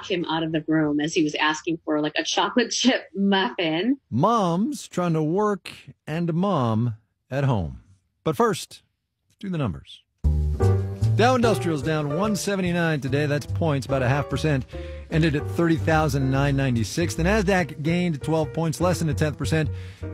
him out of the room as he was asking for like a chocolate chip muffin. Mom's trying to work and mom at home. But first, let's do the numbers. Dow Industrial's down 179 today. That's points, about 0.5%. Ended at 30,996. The Nasdaq gained 12 points, less than 0.1%.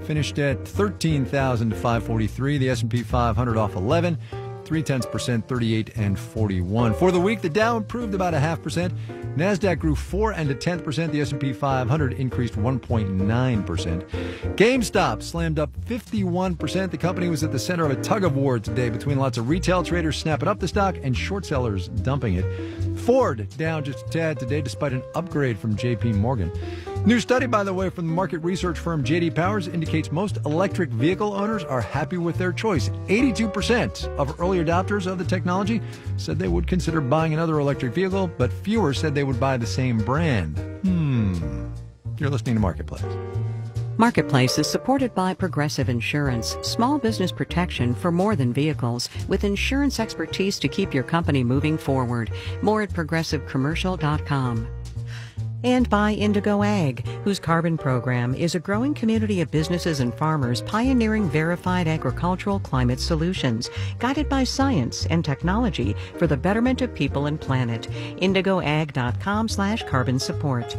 Finished at 13,543. The S&P 500 off 11. 0.3%, 38 and 41. For the week, the Dow improved about 0.5%. Nasdaq grew 4 0.1%. The S&P 500 increased 1.9%. GameStop slammed up 51%. The company was at the center of a tug of war today between lots of retail traders snapping up the stock and short sellers dumping it. Ford down just a tad today despite an upgrade from J.P. Morgan. New study, by the way, from the market research firm J.D. Powers indicates most electric vehicle owners are happy with their choice. 82% of early adopters of the technology said they would consider buying another electric vehicle, but fewer said they would buy the same brand. You're listening to Marketplace. Marketplace is supported by Progressive Insurance, small business protection for more than vehicles, with insurance expertise to keep your company moving forward. More at progressivecommercial.com. And by Indigo Ag, whose carbon program is a growing community of businesses and farmers pioneering verified agricultural climate solutions, guided by science and technology for the betterment of people and planet. IndigoAg.com/carbon support.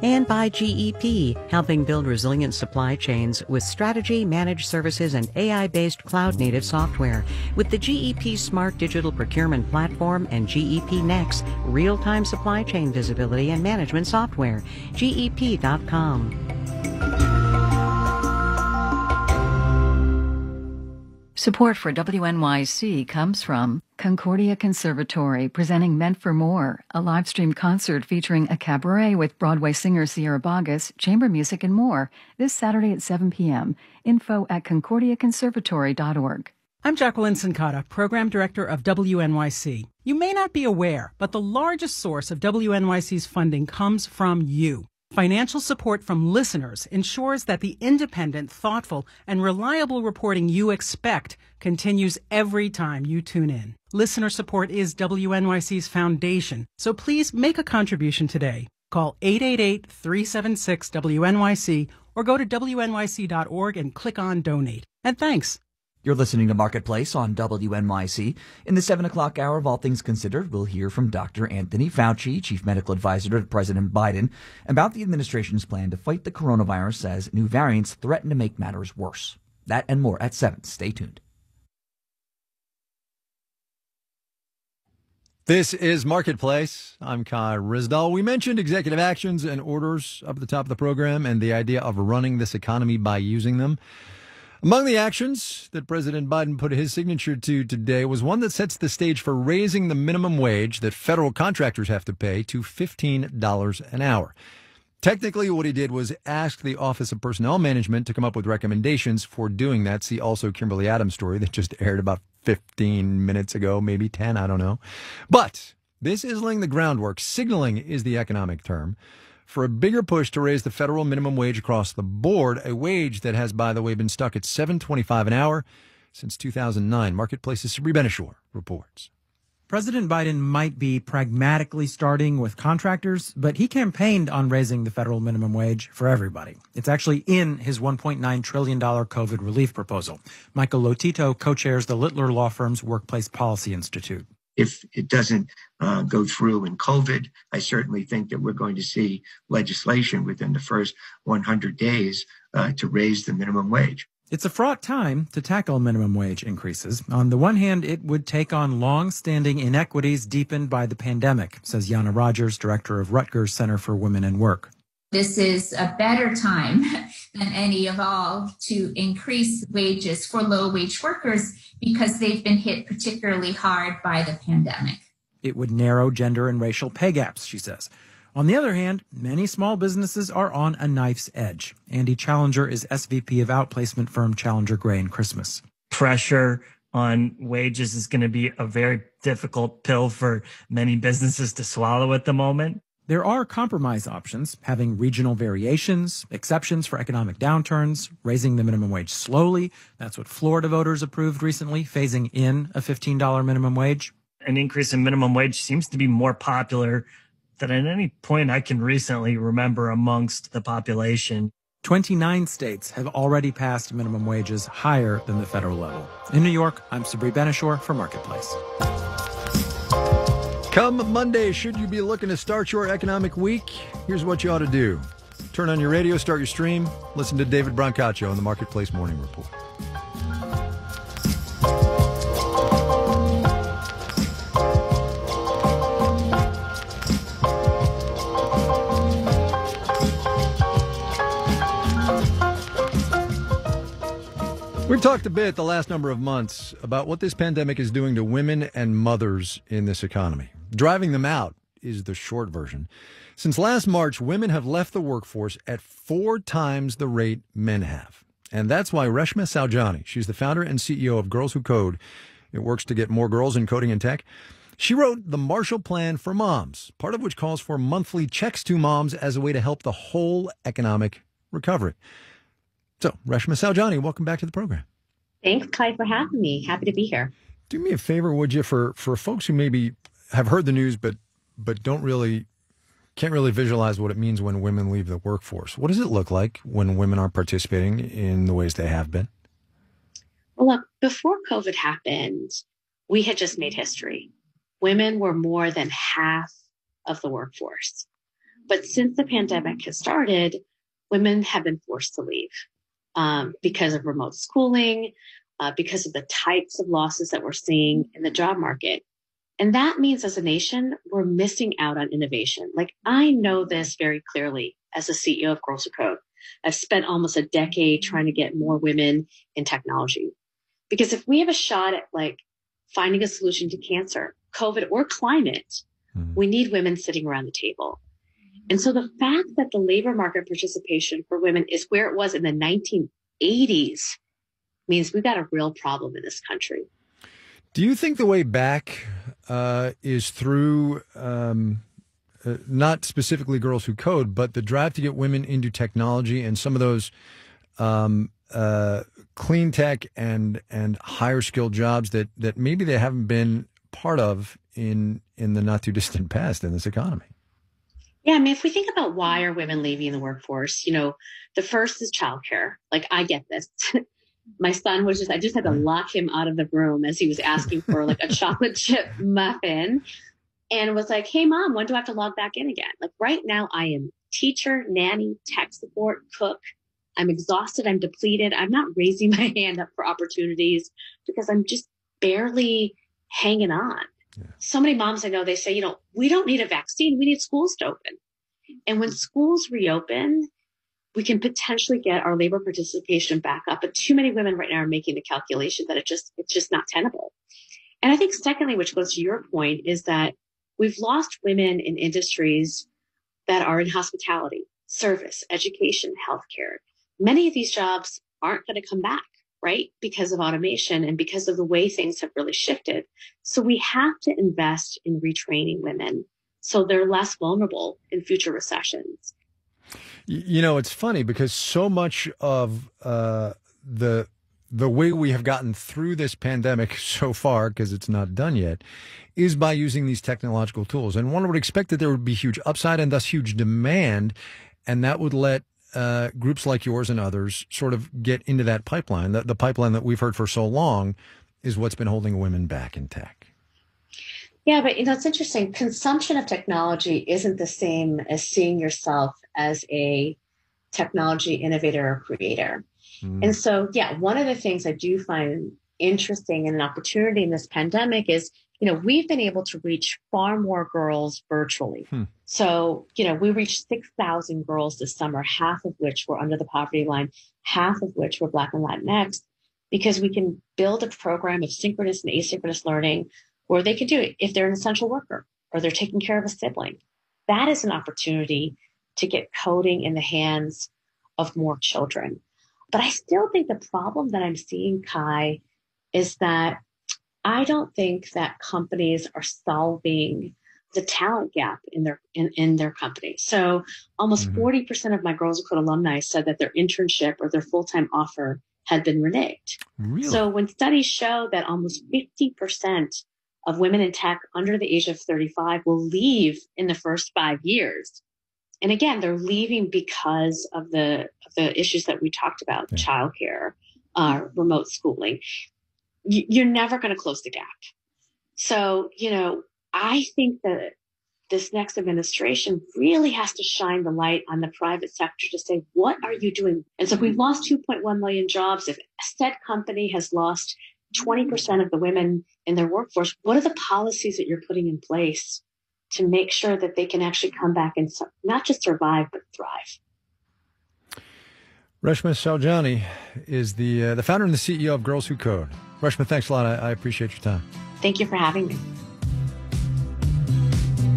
And by GEP, helping build resilient supply chains with strategy, managed services, and AI-based cloud-native software. With the GEP Smart Digital Procurement Platform and GEP Next, real-time supply chain visibility and management software. GEP.com. Support for WNYC comes from Concordia Conservatory, presenting Meant for More, a live-streamed concert featuring a cabaret with Broadway singer Sierra Boggess, chamber music, and more, this Saturday at 7 p.m. Info at concordiaconservatory.org. I'm Jacqueline Sincata, Program Director of WNYC. You may not be aware, but the largest source of WNYC's funding comes from you. Financial support from listeners ensures that the independent, thoughtful, and reliable reporting you expect continues every time you tune in. Listener support is WNYC's foundation, so please make a contribution today. Call 888-376-WNYC or go to WNYC.org and click on Donate. And thanks. You're listening to Marketplace on WNYC. In the 7 o'clock hour of All Things Considered, we'll hear from Dr. Anthony Fauci, Chief Medical Advisor to President Biden, about the administration's plan to fight the coronavirus as new variants threaten to make matters worse. That and more at 7. Stay tuned. This is Marketplace. I'm Kai Ryssdal. We mentioned executive actions and orders up at the top of the program and the idea of running this economy by using them. Among the actions that President Biden put his signature to today was one that sets the stage for raising the minimum wage that federal contractors have to pay to $15 an hour. Technically, what he did was ask the Office of Personnel Management to come up with recommendations for doing that. See also Kimberly Adams' story that just aired about 15 minutes ago, maybe 10, I don't know. But this is laying the groundwork, signaling is the economic term, for a bigger push to raise the federal minimum wage across the board, a wage that has, by the way, been stuck at $7.25 an hour since 2009. Marketplace's Sabri Ben-Achour reports. President Biden might be pragmatically starting with contractors, but he campaigned on raising the federal minimum wage for everybody. It's actually in his $1.9 trillion COVID relief proposal. Michael Lotito co-chairs the Littler Law Firm's Workplace Policy Institute. If it doesn't go through in COVID, I certainly think that we're going to see legislation within the first 100 days to raise the minimum wage. It's a fraught time to tackle minimum wage increases. On the one hand, it would take on long-standing inequities deepened by the pandemic, says Yana Rogers, director of Rutgers Center for Women and Work. This is a better time than any of all to increase wages for low-wage workers because they've been hit particularly hard by the pandemic. It would narrow gender and racial pay gaps, she says. On the other hand, many small businesses are on a knife's edge. Andy Challenger is SVP of outplacement firm Challenger Gray and Christmas. Pressure on wages is going to be a very difficult pill for many businesses to swallow at the moment. There are compromise options, having regional variations, exceptions for economic downturns, raising the minimum wage slowly. That's what Florida voters approved recently, phasing in a $15 minimum wage. An increase in minimum wage seems to be more popular than at any point I can recently remember amongst the population. 29 states have already passed minimum wages higher than the federal level. In New York, I'm Sabri Benishore for Marketplace. Come Monday, should you be looking to start your economic week, here's what you ought to do. Turn on your radio, start your stream, listen to David Brancaccio on the Marketplace Morning Report. We've talked a bit the last number of months about what this pandemic is doing to women and mothers in this economy. Driving them out is the short version. Since last March, women have left the workforce at 4 times the rate men have. And that's why Reshma Saujani, she's the founder and CEO of Girls Who Code. It works to get more girls in coding and tech. She wrote the Marshall Plan for Moms, part of which calls for monthly checks to moms as a way to help the whole economic recovery. So, Reshma Saujani, welcome back to the program. Thanks, Kai, for having me. Happy to be here. Do me a favor, would you, for folks who maybe have heard the news but can't really visualize what it means when women leave the workforce. What does it look like when women are participating in the ways they have been? Well, look, before COVID happened, we had just made history. Women were more than half of the workforce. But since the pandemic has started, women have been forced to leave. Because of remote schooling, because of the types of losses that we're seeing in the job market. And that means as a nation, we're missing out on innovation. Like, I know this very clearly as the CEO of Girls Who Code. I've spent almost a decade trying to get more women in technology. Because if we have a shot at like finding a solution to cancer, COVID, or climate, we need women sitting around the table. And so the fact that the labor market participation for women is where it was in the 1980s means we've got a real problem in this country. Do you think the way back is through not specifically Girls Who Code, but the drive to get women into technology and some of those clean tech and higher skilled jobs that maybe they haven't been part of in the not too distant past in this economy? Yeah, I mean, if we think about why are women leaving the workforce, the first is childcare. Like, I get this. My son was I just had to lock him out of the room as he was asking for like a chocolate chip muffin, and was like, hey, Mom, when do I have to log back in again? Like, right now I am teacher, nanny, tech support, cook. I'm exhausted. I'm depleted. I'm not raising my hand up for opportunities because I'm just barely hanging on. Yeah. So many moms I know, they say, we don't need a vaccine. We need schools to open. And when schools reopen, we can potentially get our labor participation back up. But too many women right now are making the calculation that it's just not tenable. And I think secondly, which goes to your point, is that we've lost women in industries that are in hospitality, service, education, healthcare. Many of these jobs aren't going to come back, right? Because of automation and because of the way things have really shifted. So we have to invest in retraining women so they're less vulnerable in future recessions. It's funny because so much of the way we have gotten through this pandemic so far, because it's not done yet, is by using these technological tools. And one would expect that there would be huge upside and thus huge demand, and that would let groups like yours and others sort of get into that pipeline. The pipeline that we've heard for so long is what's been holding women back in tech. Yeah, but it's interesting. Consumption of technology isn't the same as seeing yourself as a technology innovator or creator. And so, one of the things I do find interesting and an opportunity in this pandemic is, we've been able to reach far more girls virtually. So, we reached 6,000 girls this summer, half of which were under the poverty line, half of which were Black and Latinx, because we can build a program of synchronous and asynchronous learning where they can do it if they're an essential worker or they're taking care of a sibling. That is an opportunity to get coding in the hands of more children. But I still think the problem that I'm seeing, Kai, is that I don't think that companies are solving the talent gap in their company. So almost 40% of my Girls Who Code alumni said that their internship or their full-time offer had been reneged. Really? So when studies show that almost 50% of women in tech under the age of 35 will leave in the first 5 years. And again, they're leaving because of the issues that we talked about, childcare, remote schooling. You're never going to close the gap. So, I think that this next administration really has to shine the light on the private sector to say, what are you doing? And so if we've lost 2.1 million jobs, if a said company has lost 20% of the women in their workforce, what are the policies that you're putting in place to make sure that they can actually come back and not just survive, but thrive? Reshma Saujani is the founder and the CEO of Girls Who Code. Reshma, thanks a lot. I appreciate your time. Thank you for having me.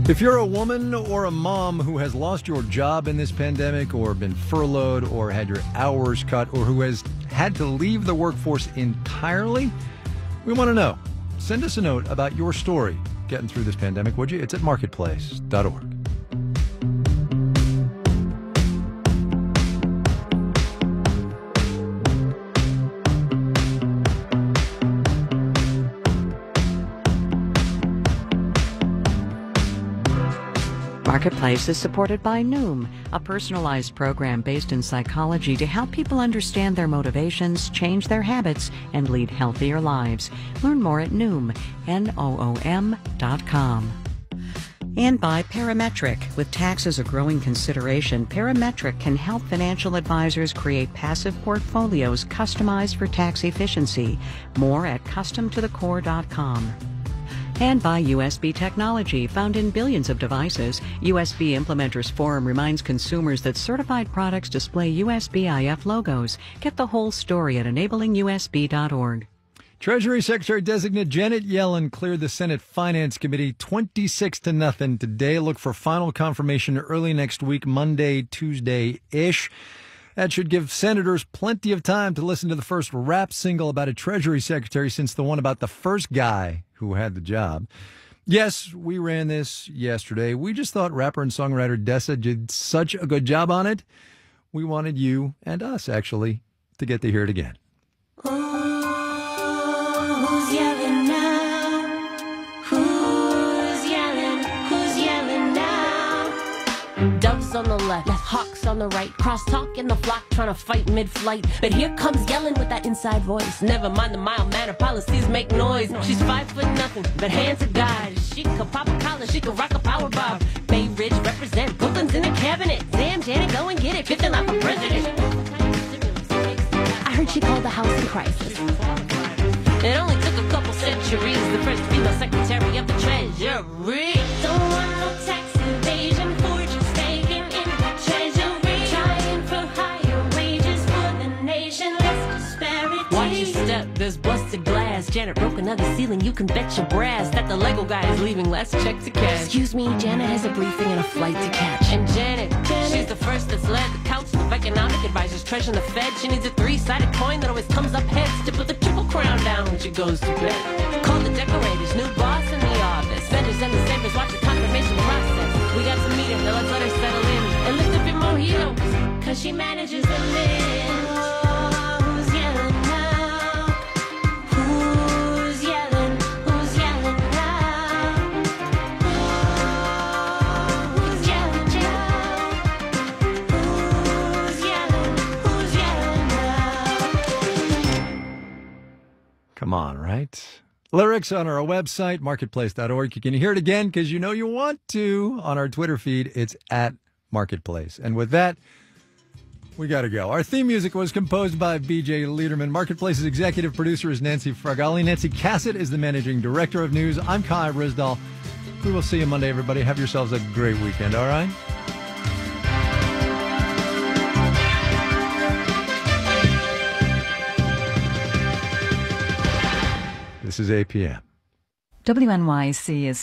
If you're a woman or a mom who has lost your job in this pandemic or been furloughed or had your hours cut or who has had to leave the workforce entirely, we want to know. Send us a note about your story getting through this pandemic, would you? It's at marketplace.org. Marketplace is supported by Noom, a personalized program based in psychology to help people understand their motivations, change their habits, and lead healthier lives. Learn more at Noom, Noom.com. And by Parametric. With taxes a growing consideration, Parametric can help financial advisors create passive portfolios customized for tax efficiency. More at customtothecore.com. And by USB Technology, found in billions of devices. USB Implementers Forum reminds consumers that certified products display USB-IF logos. Get the whole story at enablingus.org. Treasury Secretary-designate Janet Yellen cleared the Senate Finance Committee 26-0 today. Look for final confirmation early next week, Monday, Tuesday-ish. That should give senators plenty of time to listen to the first rap single about a Treasury Secretary since the one about the first guy who had the job. Yes, we ran this yesterday. We just thought rapper and songwriter Dessa did such a good job on it. We wanted you and us, actually, to get to hear it again. Who's yelling now? Who's yelling now? Doves on the left, hawks on the right, crosstalk in the flock trying to fight mid-flight. But here comes yelling with that inside voice. Never mind the mild manner policies make noise. She's 5'0", but hands are God. She could pop a collar, she could rock a power bob. Bay Ridge represent, Brooklyn's in the cabinet. Damn, Janet, go and get it, 5th like a president. I heard she called the house in crisis. It only took a couple centuries. The first female secretary of the Treasury. Don't want no tax evasion, fortunes taken in the Treasury. Trying for higher wages for the nation, less disparity. Watch your step, there's busted glass. Janet broke another ceiling, you can bet your brass that the Lego guy is leaving less check to cash. Excuse me, Janet has a briefing and a flight to catch. And Janet, she's the first that's led the Council of Economic Advisors, treasuring the Fed. She needs a 3-sided coin that always comes up heads to put the triple crown down when she goes to bed. Call the decorators, new boss in the office. Vendors and the savers watch the confirmation process. We got to meet her, now let's let her settle in and lift up your mojitos, cause she manages the list. Who's yelling now? Who's yelling now? Who's yelling now? Come on, right? Lyrics on our website, marketplace.org. You can hear it again because you know you want to on our Twitter feed. It's at Marketplace. And with that, we got to go. Our theme music was composed by BJ Liederman. Marketplace's executive producer is Nancy Fragali. Nancy Cassett is the managing director of news. I'm Kai Risdall. We will see you Monday, everybody. Have yourselves a great weekend, all right? This is APM. WNYC is